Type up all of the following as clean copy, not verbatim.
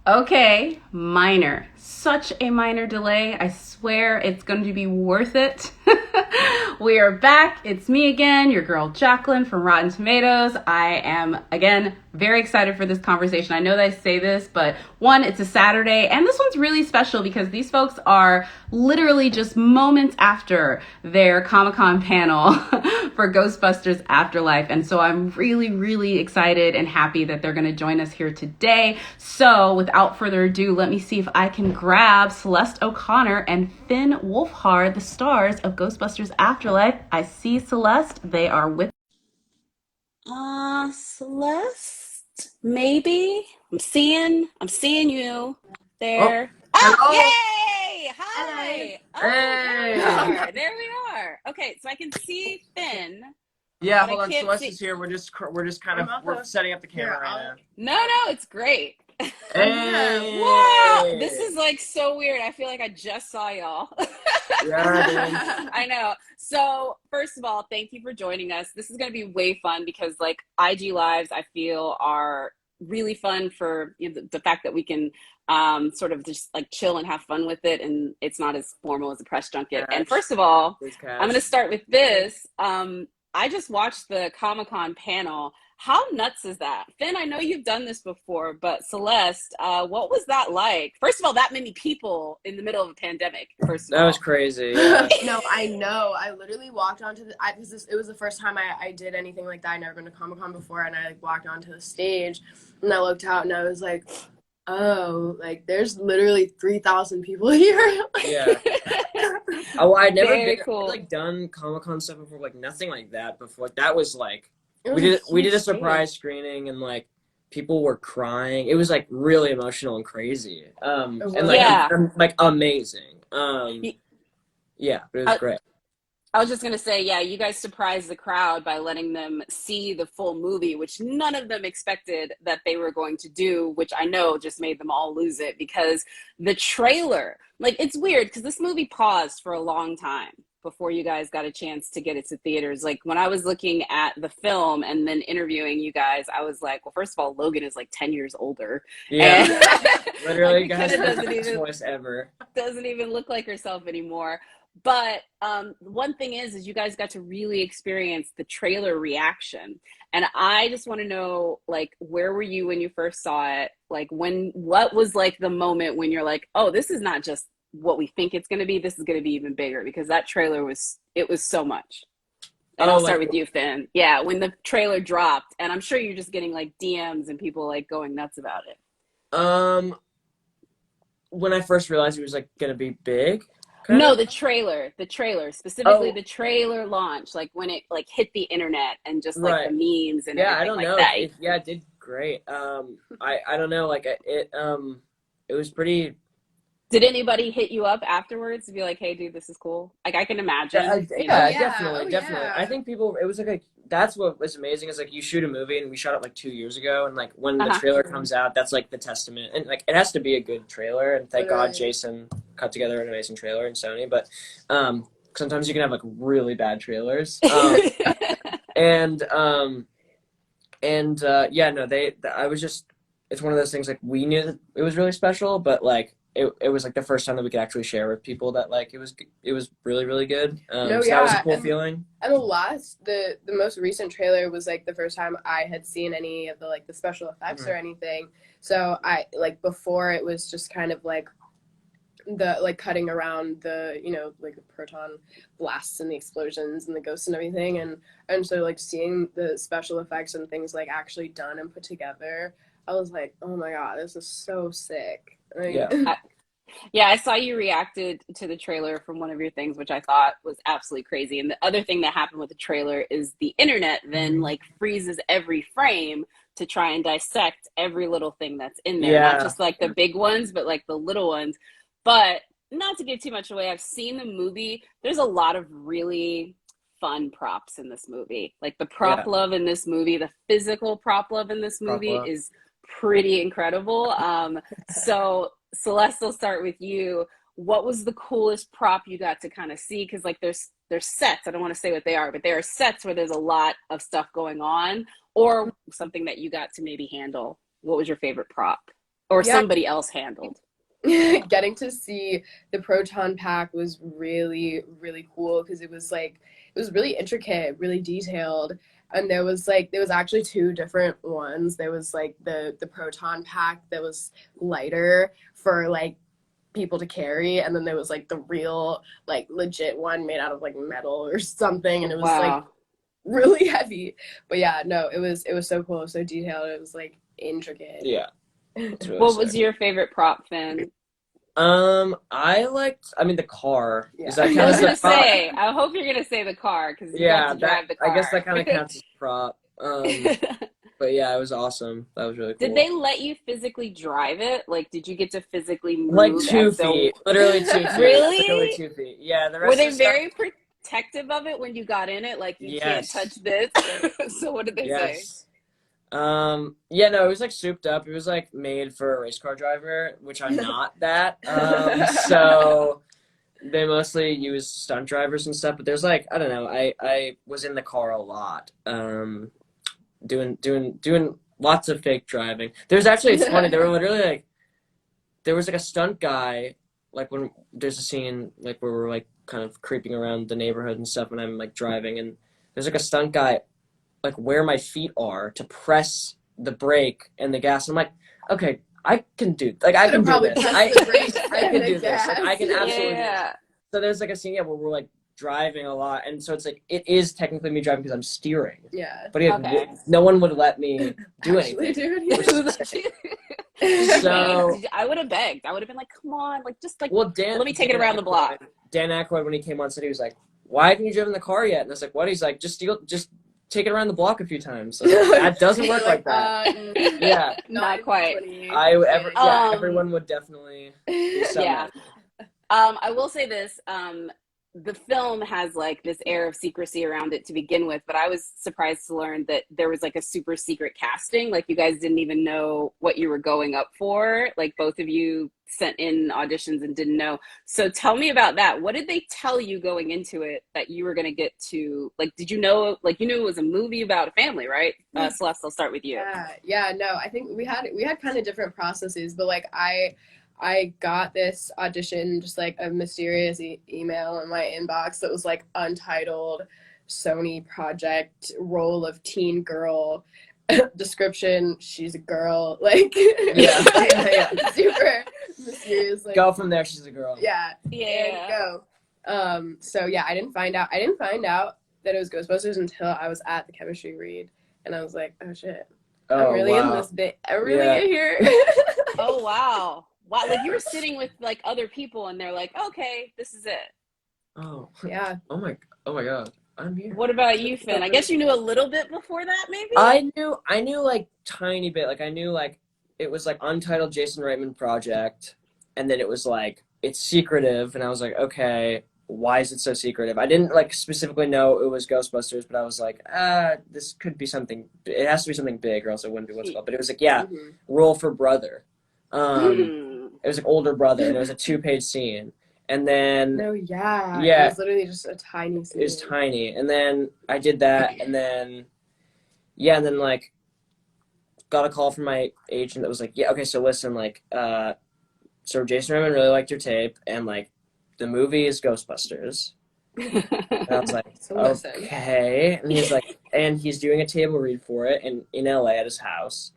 Okay, minor. Such a minor delay. I swear it's going to be worth it. We are back. It's me again, your girl Jacqueline from Rotten Tomatoes. I am, again, very excited for this conversation. I know that I say this, but one, it's a Saturday, and this one's really special because these folks are literally just moments after their Comic-Con panel for Ghostbusters Afterlife. And so I'm really, really excited and happy that they're going to join us here today. So without further ado, let me see if I can grab Celeste O'Connor and Finn Wolfhard, the stars of Ghostbusters Afterlife. I see Celeste. They are with Celeste, maybe. I'm seeing you Oh, there. Oh, hello. yay! Hello. Hi. Oh, there we Hey. are. There we are. Okay, so I can see Finn, Yeah, but I hold on. can't Celeste see. is here. We're just kind of we're setting up the camera right No, it's great. now. Wow, this Hey. is like so weird. I feel like I just saw y'all. Yeah, dude. I know. So, first of all, thank you for joining us. This is going to be way fun because, like, IG Lives, I feel are really fun for the fact that we can sort of just like chill and have fun with it, and it's not as formal as a press junket. And Catch. first of all, Please I'm going to catch. start with this. I just watched the Comic-Con panel. How nuts is that? Finn, I know you've done this before, but Celeste, what was that like? First of all, that many people in the middle of a pandemic, first of That was all. crazy. Yeah. No, I know. I literally walked onto the. It was the first time I did anything like that. I never been to Comic Con before, and I like walked onto the stage, and I looked out, and I was like, "Oh, like there's literally 3,000 people here." Yeah. Oh, I'd never been Very cool. like done Comic-Con stuff before, like nothing like that before. Like that was like It we was a did huge a stage. surprise screening and like people were crying. It was like really emotional and crazy. It And was. like Yeah. like amazing. Yeah, but it was I, great. I was just going to say, yeah, you guys surprised the crowd by letting them see the full movie, which none of them expected that they were going to do, which I know just made them all lose it because the trailer, like, it's weird because this movie paused for a long time before you guys got a chance to get it to theaters. Like, when I was looking at the film and then interviewing you guys, I was like, well, first of all, Logan is like 10 years older. Yeah, And like, literally, guys, McKenna the best voice ever. doesn't even look like herself anymore. But one thing is you guys got to really experience the trailer reaction, and I just want to know, like, where were you when you first saw it? Like, what was like the moment when you're like, oh, this is not just what we think it's going to be. This is going to be even bigger because that trailer was so much. And Oh, I'll like start with you, Finn. Yeah, when the trailer dropped, and I'm sure you're just getting like DMs and people like going nuts about it. um, when I first realized it was like gonna be big, kind No, of. the trailer, specifically Oh, the trailer launch, like when it like hit the internet and just like the right. memes and Yeah, I everything don't like know. that. Yeah, it did great. I don't know. Like it was pretty. Did anybody hit you up afterwards to be like, "Hey, dude, this is cool"? Like I can Yeah, imagine, you Oh know. yeah, yeah. definitely, Oh definitely. I yeah. think people. It was like that's what was amazing is like you shoot a movie and we shot it like 2 years ago and like when the Uh-huh. trailer comes out, that's like the testament and like it has to be a good trailer and thank God Literally. Jason cut together an amazing trailer in Sony. But sometimes you can have like really bad trailers. And yeah, no, I was just it's one of those things like we knew that it was really special, but like it was like the first time that we could actually share with people that like it was really really good. No, So that was a yeah, cool feeling. and the most recent trailer was like the first time I had seen any of the like the special effects Mhm. or anything. So I like before it was just kind of like the like cutting around the like the proton blasts and the explosions and the ghosts and everything, and so like seeing the special effects and things like actually done and put together, I was like, oh my god, this is so sick. Like, Yeah. Yeah, I saw you reacted to the trailer from one of your things, which I thought was absolutely crazy. And the other thing that happened with the trailer is the internet then like freezes every frame to try and dissect every little thing that's in there, not Yeah. just like the big ones, but like the little ones. But not to give too much away, I've seen the movie. There's a lot of really fun props in this movie. Like the prop Yeah. love in this movie, the physical prop love in this movie Propla. is pretty incredible. So Celeste, will start with you. What was the coolest prop you got to kind of see? Because like there's sets. I don't want to say what they are, but there are sets where there's a lot of stuff going on, or something that you got to maybe handle. What was your favorite prop? or Yeah. somebody else handled? Getting to see the proton pack was really, really cool because it was really intricate, really detailed. And there was actually two different ones. There was like the proton pack that was lighter for like people to carry, and then there was like the real like legit one made out of like metal or something, and it was like Wow. really heavy. But yeah, no, it was so cool, it was so detailed, it was like intricate. Yeah. It's really What was sick. your favorite prop, Finn? I liked, I mean, the car. Yeah. Is that I count was as gonna a prop? say, I hope you're gonna say the car because you Yeah, got to drive the I car. guess that kind of counts as a prop. But yeah, it was awesome. That was really cool. Did they let you physically drive it? Like, did you get to physically move? Like 2 as though- feet, literally 2 feet. Really? Literally 2 feet. Yeah, the rest Were they of the stuff- very protective of it when you got in it? Like, you can't Yes. touch this. So what did they say? Yes. Yeah, no, it was like souped up. It was like made for a race car driver, which I'm not that. So they mostly use stunt drivers and stuff, but there's like, I don't know, I was in the car a lot. Doing lots of fake driving. There's actually, it's funny, there were literally like, there was like a stunt guy, like when there's a scene like where we're like kind of creeping around the neighborhood and stuff and I'm like driving, and there's like a stunt guy like where my feet are to press the brake and the gas. I'm like, okay, I can do this. I can Probably do this. press the brakes I and can the do this. Like, I can gas. absolutely do this. Yeah. So there's like a scene where we're like driving a lot, and so it's like it is technically me driving because I'm steering. Yeah. But Okay. no one would let me do Actually, anything. dude, Which is insane. So I would have begged. I would have been like, come on, like just like well, Dan. let me take it Dan around the block. Dan Aykroyd, when he came on, said he was like, "Why haven't you driven the car yet?" And I was like, "What?" He's like, "Just take it around the block a few times." So that doesn't work like that. Yeah. Not quite. Everyone would definitely do something. Yeah. I will say this, the film has like this air of secrecy around it to begin with, but I was surprised to learn that there was like a super secret casting. Like you guys didn't even know what you were going up for. Like both of you sent in auditions and didn't know. So tell me about that. What did they tell you going into it that you were going to get to? Like, did you know, like you knew it was a movie about a family, right? Celeste, I'll start with you. Yeah, no, I think we had kind of different processes, but like I got this audition, just like a mysterious email in my inbox that was like untitled Sony project, role of teen girl, description, she's a girl, like yeah, super mysterious. Like, go from there, she's a girl. Yeah. And go. So yeah, I didn't find out that it was Ghostbusters until I was at the chemistry read, and I was like, oh shit, I'm really in this bit. I'm really in here. Oh wow. Wow, like you were sitting with like other people and they're like, okay, this is it. Oh. Yeah. Oh my god. I'm here. What about you, Finn? I guess you knew a little bit before that, maybe? I knew like tiny bit. Like I knew like it was like Untitled Jason Reitman project, and then it was like it's secretive, and I was like, okay, why is it so secretive? I didn't like specifically know it was Ghostbusters, but I was like, this could be something. It has to be something big, or else it wouldn't be what's called. But it was like, role for brother. It was like older brother, and it was a 2-page scene. And then it was literally just a tiny scene. It was tiny. And then I did that, and then like got a call from my agent that was like, yeah, okay, so listen, like so Jason Reitman really liked your tape, and like the movie is Ghostbusters. And I was like, okay. And he's like, and he's doing a table read for it in LA at his house,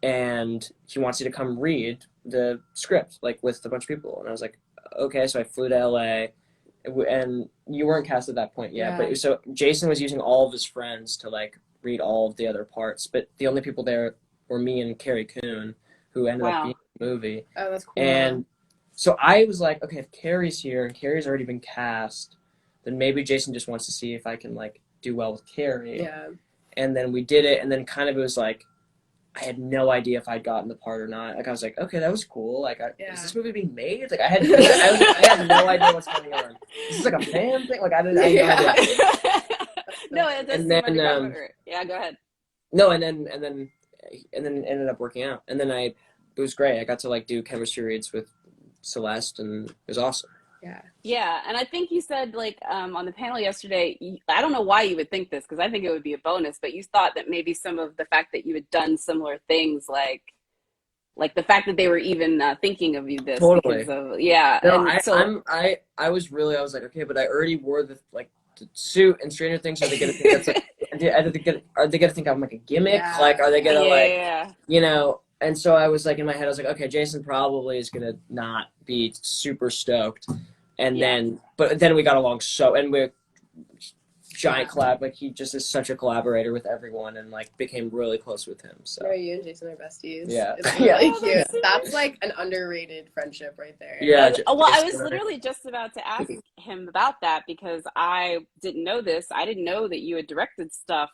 and he wants you to come read the script like with a bunch of people. And I was like, okay. So I flew to LA, and you weren't cast at that point yet, but so Jason was using all of his friends to like read all of the other parts, but the only people there were me and Carrie Coon, who ended up being in the movie. Oh, that's cool. And so I was like, okay, if Carrie's here and Carrie's already been cast, then maybe Jason just wants to see if I can like do well with Carrie. Yeah. And then we did it, and then kind of it was like I had no idea if I'd gotten the part or not. Like I was like, okay, that was cool. Like, is this movie being made? Like I had no idea what's going on. Is this like a fan thing? Like I had no idea. No, it doesn't seem like a cover. Yeah, go ahead. No, and then it ended up working out. And then it was great. I got to like do chemistry reads with Celeste, and it was awesome. Yeah, and I think you said like on the panel yesterday, I don't know why you would think this because I think it would be a bonus, but you thought that maybe some of the fact that you had done similar things like like the fact that they were even thinking of you this Totally. because of yeah. No, And so I was like, okay, but I already wore the suit and Stranger Things. Are they gonna think that's like? Are they gonna think I'm like a gimmick? Yeah. Like, are they gonna like, yeah. And so I was like in my head, I was like, okay, Jason probably is gonna not be super stoked, and Yeah. but then we got along and we're giant collab. Like he just is such a collaborator with everyone, and like became really close with him. So No, you and Jason are besties. Yeah. It's Yeah. really Oh, cute. that's That's like an underrated friendship right there. Yeah. Well, I was Jason, literally just about to ask him about that because I didn't know this. I didn't know that you had directed stuff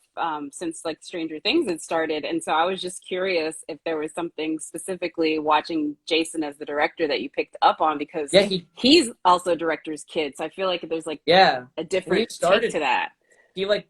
since like Stranger Things had started, and so I was just curious if there was something specifically watching Jason as the director that you picked up on because yeah, he's also a director's kid. So I feel like there's like yeah. a different take to that. He like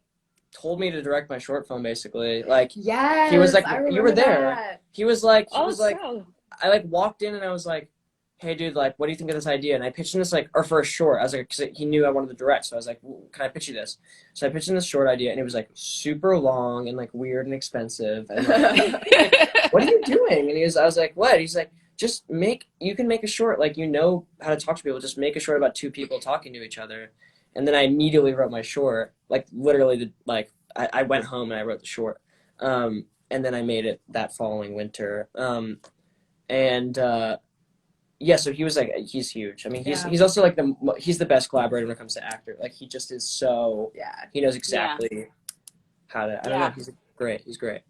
told me to direct my short film basically. Like Yes, he was like, I remember you were there. that. He was like, So I like walked in and I was like, hey dude, like, what do you think of this idea? And I pitched him this or for a short. I was like, because he knew I wanted to direct, so I was like, can I pitch you this? So I pitched him this short idea, and it was like super long and like weird and expensive. And like, what are you doing? And I was like, what? He's like, you can make a short, like how to talk to people. Just make a short about two people talking to each other. And then I immediately wrote my short, like literally I went home and I wrote the short. And then I made it that following winter. Yeah, so he was like, he's huge. I mean, he's also like he's the best collaborator when it comes to actor. Like he just is so he knows exactly how to. I don't know. He's great. He's great.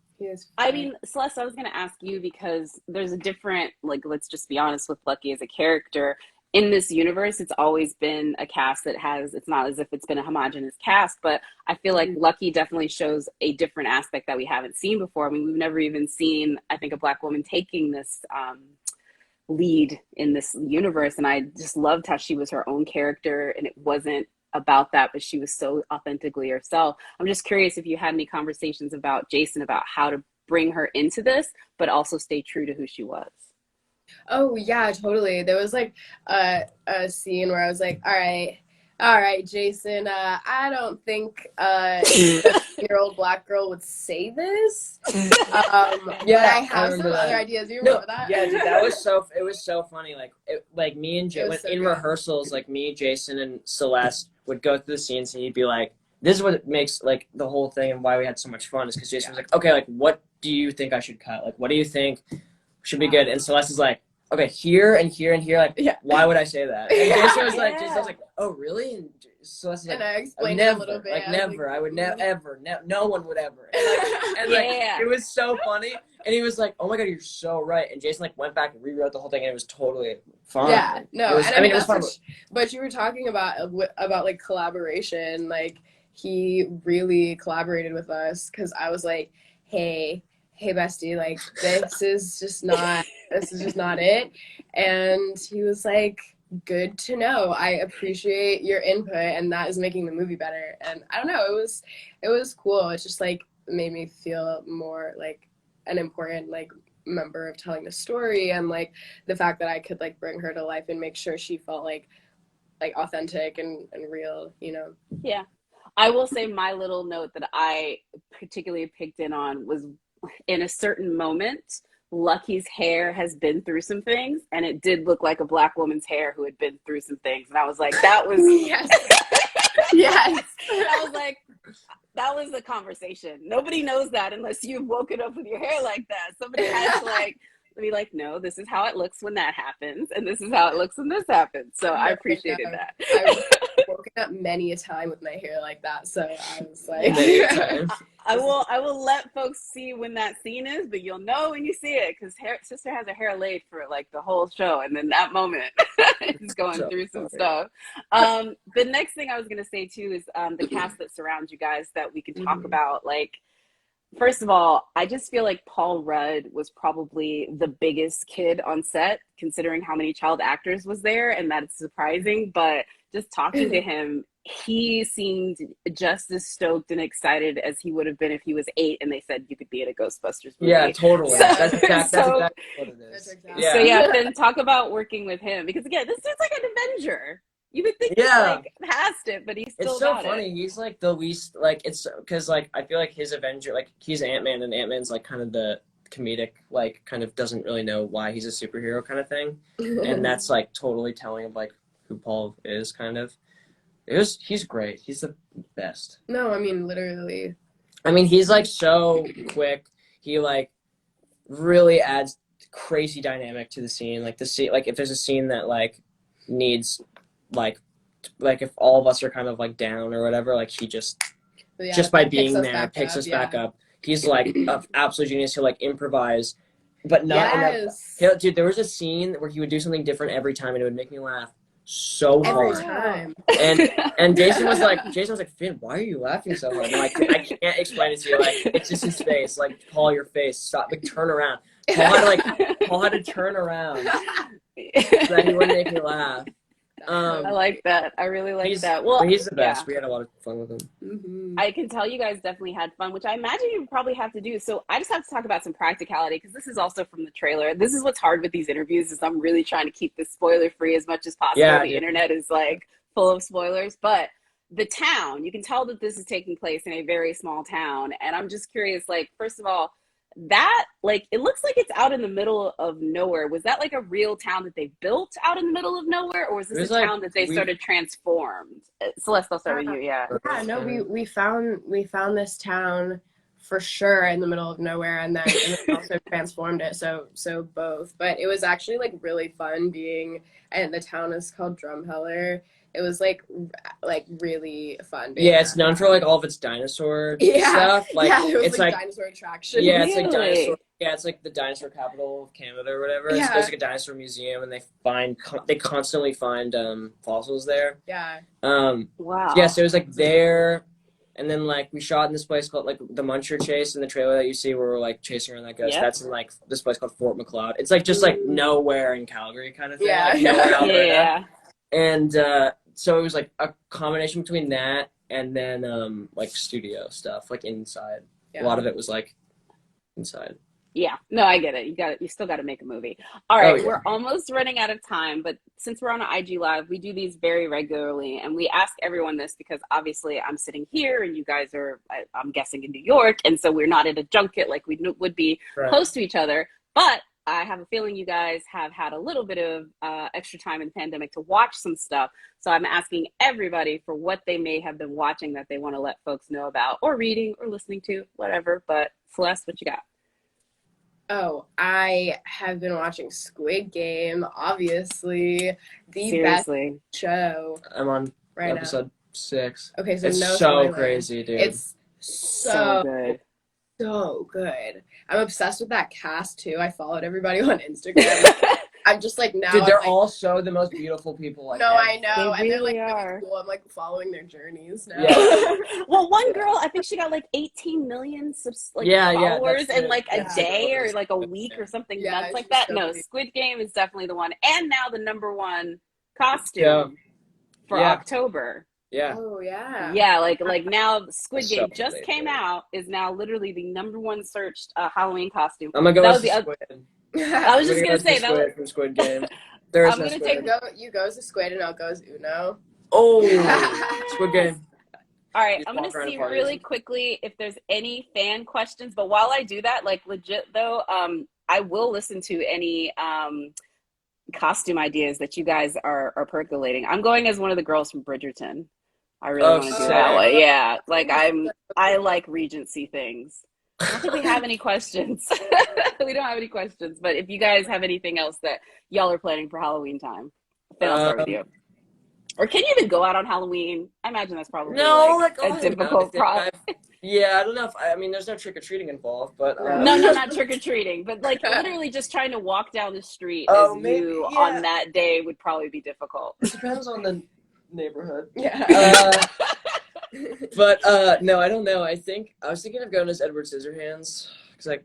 I mean, Celeste, I was going to ask you because there's a different, like, let's just be honest with Lucky as a character. In this universe, it's always been a cast that it's not as if it's been a homogenous cast, but I feel like Lucky definitely shows a different aspect that we haven't seen before. I mean, we've never even seen, I think, a Black woman taking this lead in this universe. And I just loved how she was her own character and it wasn't about that, but she was so authentically herself. I'm just curious if you had any conversations about Jason about how to bring her into this, but also stay true to who she was. Oh yeah, totally. There was like a scene where I was like, all right, Jason, I don't think a 15-year-old Black girl would say this. But I have some other ideas. Do you remember that? Yeah, dude, it was so funny. Like me and in rehearsals, like me, Jason, and Celeste would go through the scenes, and he'd be like, "This is what makes like the whole thing and why we had so much fun is because Jason was like, okay, like what do you think I should cut? Like what do you think should be good?" And Celeste is like, okay, here and here and here. Like, why would I say that? And Jason was like, Jason was like, oh really? And Celeste was like, and I explained it a little bit. Like never, I would never, no one would ever. And it was so funny. And he was like, oh my god, you're so right. And Jason like went back and rewrote the whole thing, and it was totally fun. Yeah, no, it was fun. But you were talking about like collaboration. Like he really collaborated with us because I was like, hey bestie, like this is just not it. And he was like, good to know. I appreciate your input, and that is making the movie better. And I don't know, it was cool. It just like made me feel more like an important like member of telling the story, and like the fact that I could like bring her to life and make sure she felt like authentic and real, you know. Yeah. I will say my little note that I particularly picked in on was in a certain moment, Lucky's hair has been through some things, and it did look like a Black woman's hair who had been through some things. And I was like, that was yes. I was like, that was the conversation. Nobody knows that unless you've woken up with your hair like that. Somebody has to like be like, no, this is how it looks when that happens, and this is how it looks when this happens. So I appreciated that. I've woken up many a time with my hair like that, so I was like, I will let folks see when that scene is, but you'll know when you see it because sister has her hair laid for like the whole show, and then that moment is going through some stuff. The next thing I was gonna say too is the cast that surrounds you guys that we can talk about. Like, first of all, I just feel like Paul Rudd was probably the biggest kid on set, considering how many child actors was there, and that's surprising. But just talking to him, he seemed just as stoked and excited as he would have been if he was 8 and they said you could be in a Ghostbusters movie. Yeah, totally. That's exactly what it is. Yeah. So then talk about working with him, because again, this dude's like an Avenger. You would think he's like past it, but he's still got it. It's so funny. He's like the least, like, it's because like I feel like his Avenger, like he's Ant-Man, and Ant-Man's like kind of the comedic, like kind of doesn't really know why he's a superhero kind of thing, and that's like totally telling of like who Paul is kind of. He's great. He's the best. No, I mean literally. I mean, he's like so quick. He like really adds crazy dynamic to the scene. Like like if there's a scene that like needs like if all of us are kind of like down or whatever, like he just by being there picks us back up. He's like an absolute genius. He'll like improvise, but not enough. Dude, there was a scene where he would do something different every time, and it would make me laugh so hard. Every time. And Jason was like, Finn, why are you laughing so hard? And like, I can't explain it to you. Like, it's just his face. Like, Paul, your face. Stop. Like, turn around. Paul had to turn around so that he wouldn't make me laugh. I like that. I really like that. Well, he's the best. We had a lot of fun with him. Mm-hmm. I can tell you guys definitely had fun, which I imagine you probably have to do. So I just have to talk about some practicality because this is also from the trailer. This is what's hard with these interviews is I'm really trying to keep this spoiler free as much as possible. Yeah, the internet is like full of spoilers, but the town, you can tell that this is taking place in a very small town. And I'm just curious, like, first of all, that like it looks like it's out in the middle of nowhere. Was that like a real town that they built out in the middle of nowhere, or was this a town that they sort of transformed? Celeste, I'll start with you. Yeah, no, we found this town for sure in the middle of nowhere, and then also transformed it. So both, but it was actually like really fun being, and the town is called Drumheller. It was like really fun. Yeah, it's known for like all of its dinosaur stuff. Like it was it's like dinosaur attraction. Yeah, it's like dinosaur. Yeah, it's like the dinosaur capital of Canada or whatever. Yeah. There's like a dinosaur museum, and they constantly find fossils there. Yeah. Wow. Yeah, so it was like there, and then like we shot in this place called like the Muncher Chase in the trailer that you see where we're like chasing around that ghost. Yep. That's in like this place called Fort McLeod. It's like just like nowhere in Calgary kind of thing. Yeah. Like, nowhere in Alberta. Yeah. And so it was like a combination between that and then like studio stuff, like inside. Yeah. A lot of it was like inside. Yeah, no, I get it. You still got to make a movie. All right, yeah. We're almost running out of time, but since we're on an IG Live, we do these very regularly, and we ask everyone this because obviously I'm sitting here and you guys are, I'm guessing, in New York, and so we're not at a junket like we would be close to each other, but I have a feeling you guys have had a little bit of extra time in the pandemic to watch some stuff. So I'm asking everybody for what they may have been watching that they want to let folks know about, or reading, or listening to, whatever. But Celeste, what you got? Oh, I have been watching Squid Game, obviously. The best show. I'm on right episode 6. Okay, so it's no so spoilers. crazy, dude. It's so good. So good. I'm obsessed with that cast too. I followed everybody on Instagram. I'm just like now. Dude, they're all so the most beautiful people. Like, no, I know, they and really they're like are. really cool. I'm like following their journeys now. Yeah. Well, one girl, I think she got like 18 million followers in like a day or like a week or something nuts like that. No, Squid Game is definitely the one, and now the #1 costume for October. Yeah. Oh yeah. Yeah, like now Squid Game just came out, is now literally the #1 searched Halloween costume. I'm gonna go with Squid. I was just gonna say that from Squid Game. There is no Squid. You go as Squid and I'll go as Uno. Oh, Squid Game. All right, I'm gonna see really quickly if there's any fan questions. But while I do that, like legit though, I will listen to any costume ideas that you guys are percolating. I'm going as one of the girls from Bridgerton. I really want to do that one. Yeah, like I like Regency things. I don't think we have any questions. We don't have any questions. But if you guys have anything else that y'all are planning for Halloween time, then I'll start with you. Or can you even go out on Halloween? I imagine that's probably a difficult process. Yeah, I don't know if I mean there's no trick or treating involved, but no, not trick or treating, but like literally just trying to walk down the street on that day would probably be difficult. It depends on the neighborhood. Yeah. But no, I don't know. I was thinking of going as Edward Scissorhands because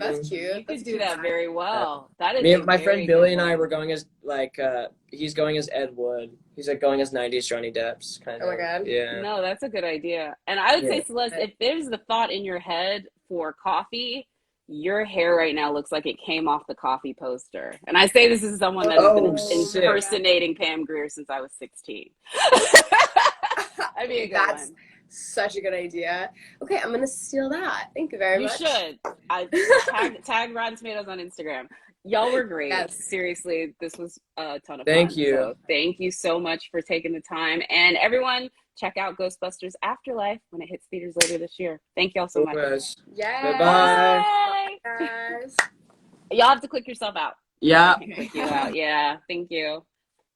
that's cute. You could do that very well. That is my friend Billy and I were going as he's going as Ed Wood. He's like going as 90s Johnny Depp's kind of. Oh my god. Yeah. No, that's a good idea. And I would say, Celeste, if there's the thought in your head for coffee, your hair right now looks like it came off the coffee poster. And I say this is someone that has been impersonating Pam Grier since I was 16. I'd be a good one. such a good idea. Okay, I'm gonna steal that. Thank you very You much. should. Tag Rotten Tomatoes on Instagram. Y'all were great. Yes. Seriously, this was a ton of Thank fun. you. So thank you so much for taking the time. And everyone, check out Ghostbusters Afterlife when it hits theaters later this year. Thank y'all so much. Yes. Yes. Bye-bye. Guys. Y'all have to click yourself out. Yeah. I can click you out. Yeah. Thank you.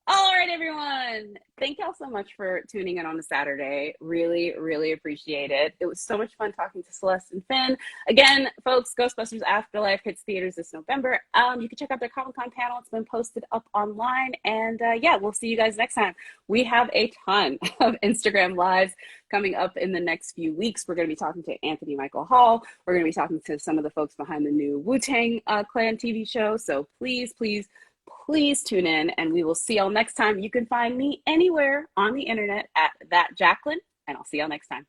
All right, everyone. Thank y'all so much for tuning in on a Saturday. Really, really appreciate it. It was so much fun talking to Celeste and Finn. Again, folks, Ghostbusters Afterlife hits theaters this November. You can check out their Comic-Con panel. It's been posted up online. And yeah, we'll see you guys next time. We have a ton of Instagram Lives coming up in the next few weeks. We're going to be talking to Anthony Michael Hall. We're going to be talking to some of the folks behind the new Wu-Tang Clan TV show. So please tune in, and we will see y'all next time. You can find me anywhere on the internet at that Jacqueline, and I'll see y'all next time.